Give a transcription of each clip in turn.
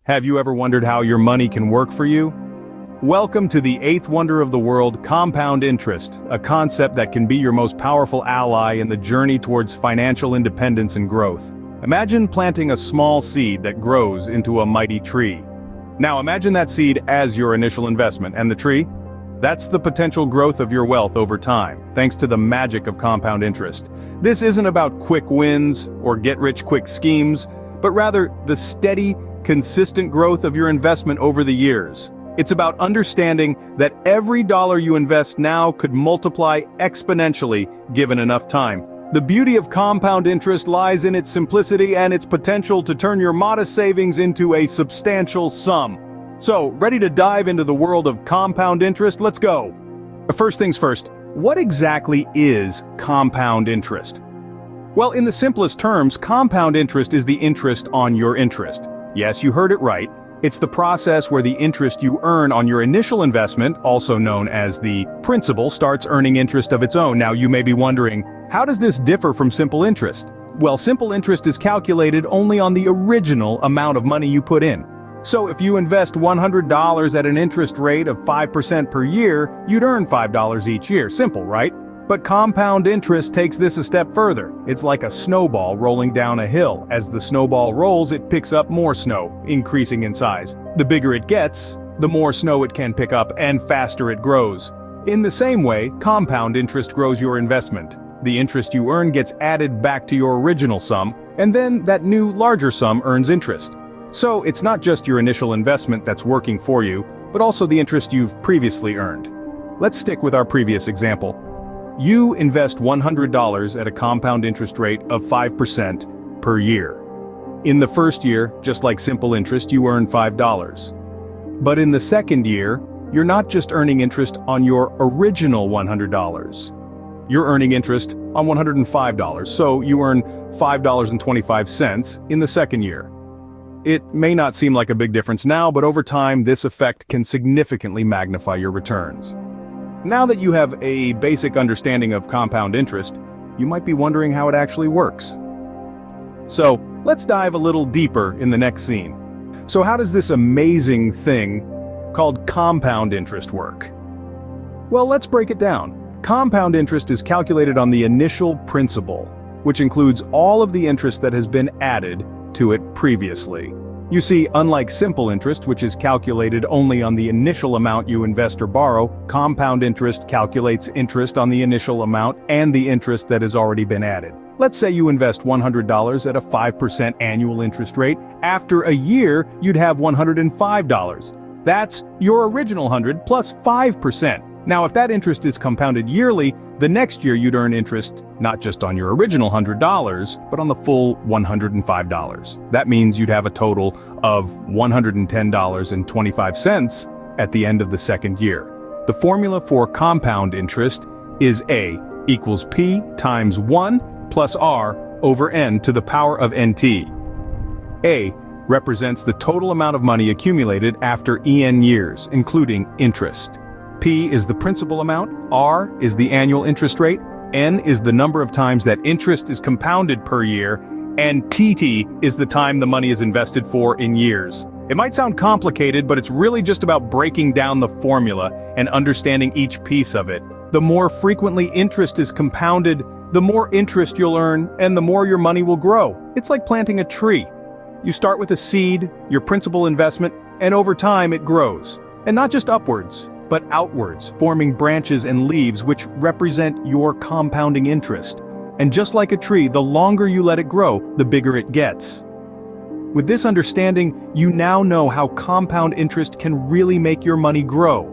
Have you ever wondered how your money can work for you? Welcome to the eighth wonder of the world, compound interest, a concept that can be your most powerful ally in the journey towards financial independence and growth. Imagine planting a small seed that grows into a mighty tree. Now imagine that seed as your initial investment, and the tree? That's the potential growth of your wealth over time, thanks to the magic of compound interest. This isn't about quick wins or get-rich-quick schemes, but rather the steady, consistent growth of your investment over the years. It's about understanding that every dollar you invest now could multiply exponentially given enough time. The beauty of compound interest lies in its simplicity and its potential to turn your modest savings into a substantial sum. So, ready to dive into the world of compound interest? Let's go! First things first, what exactly is compound interest? Well, in the simplest terms, compound interest is the interest on your interest. Yes, you heard it right. It's the process where the interest you earn on your initial investment, also known as the principal, starts earning interest of its own. Now you may be wondering, how does this differ from simple interest? Well, simple interest is calculated only on the original amount of money you put in. So if you invest $100 at an interest rate of 5% per year, you'd earn $5 each year. Simple, right? But compound interest takes this a step further. It's like a snowball rolling down a hill. As the snowball rolls, it picks up more snow, increasing in size. The bigger it gets, the more snow it can pick up and faster it grows. In the same way, compound interest grows your investment. The interest you earn gets added back to your original sum, and then that new, larger sum earns interest. So it's not just your initial investment that's working for you, but also the interest you've previously earned. Let's stick with our previous example. You invest $100 at a compound interest rate of 5% per year. In the first year, just like simple interest, you earn $5. But in the second year, you're not just earning interest on your original $100. You're earning interest on $105, so you earn $5.25 in the second year. It may not seem like a big difference now, but over time, this effect can significantly magnify your returns. Now that you have a basic understanding of compound interest, you might be wondering how it actually works. So, let's dive a little deeper in the next scene. So how does this amazing thing called compound interest work? Well, let's break it down. Compound interest is calculated on the initial principal, which includes all of the interest that has been added to it previously. You see, unlike simple interest, which is calculated only on the initial amount you invest or borrow, compound interest calculates interest on the initial amount and the interest that has already been added. Let's say you invest $100 at a 5% annual interest rate. After a year, you'd have $105. That's your original 100 plus 5%. Now, if that interest is compounded yearly, the next year you'd earn interest not just on your original $100, but on the full $105. That means you'd have a total of $110.25 at the end of the second year. The formula for compound interest is A equals P times 1 plus R over N to the power of NT. A represents the total amount of money accumulated after EN years, including interest. P is the principal amount, R is the annual interest rate, N is the number of times that interest is compounded per year, and TT is the time the money is invested for in years. It might sound complicated, but it's really just about breaking down the formula and understanding each piece of it. The more frequently interest is compounded, the more interest you'll earn, and the more your money will grow. It's like planting a tree. You start with a seed, your principal investment, and over time it grows. And not just upwards, but outwards, forming branches and leaves which represent your compounding interest. And just like a tree, the longer you let it grow, the bigger it gets. With this understanding, you now know how compound interest can really make your money grow.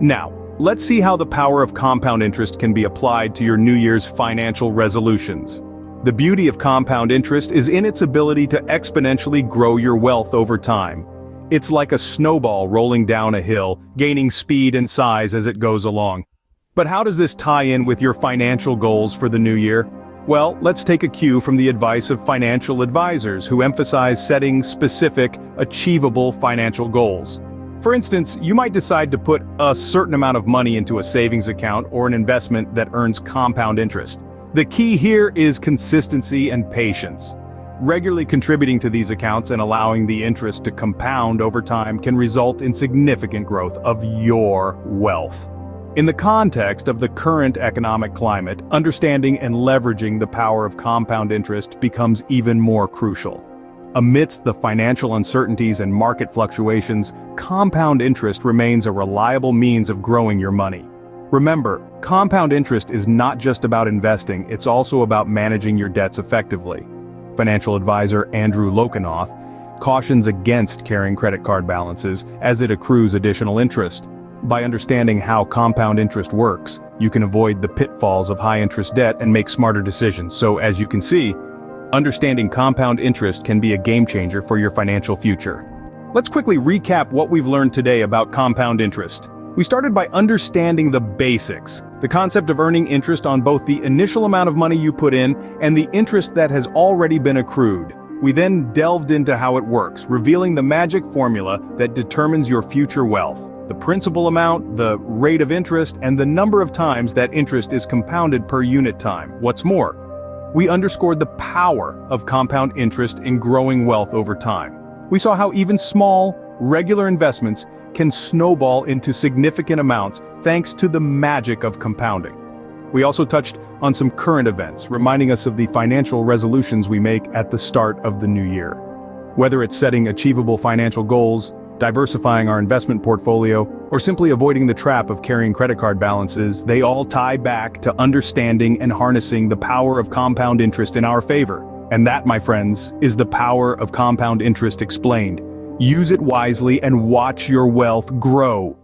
Now, let's see how the power of compound interest can be applied to your New Year's financial resolutions. The beauty of compound interest is in its ability to exponentially grow your wealth over time. It's like a snowball rolling down a hill, gaining speed and size as it goes along. But how does this tie in with your financial goals for the new year? Well, let's take a cue from the advice of financial advisors who emphasize setting specific, achievable financial goals. For instance, you might decide to put a certain amount of money into a savings account or an investment that earns compound interest. The key here is consistency and patience. Regularly contributing to these accounts and allowing the interest to compound over time can result in significant growth of your wealth. In the context of the current economic climate, understanding and leveraging the power of compound interest becomes even more crucial. Amidst the financial uncertainties and market fluctuations, compound interest remains a reliable means of growing your money. Remember, compound interest is not just about investing, it's also about managing your debts effectively. Financial advisor Andrew Lokanoth cautions against carrying credit card balances as it accrues additional interest. By understanding how compound interest works, you can avoid the pitfalls of high-interest debt and make smarter decisions. So, as you can see, understanding compound interest can be a game changer for your financial future. Let's quickly recap what we've learned today about compound interest. We started by understanding the basics, the concept of earning interest on both the initial amount of money you put in and the interest that has already been accrued. We then delved into how it works, revealing the magic formula that determines your future wealth, the principal amount, the rate of interest, and the number of times that interest is compounded per unit time. What's more, we underscored the power of compound interest in growing wealth over time. We saw how even small, regular investments can snowball into significant amounts thanks to the magic of compounding. We also touched on some current events, reminding us of the financial resolutions we make at the start of the new year. Whether it's setting achievable financial goals, diversifying our investment portfolio, or simply avoiding the trap of carrying credit card balances, they all tie back to understanding and harnessing the power of compound interest in our favor. And that, my friends, is the power of compound interest explained. Use it wisely and watch your wealth grow.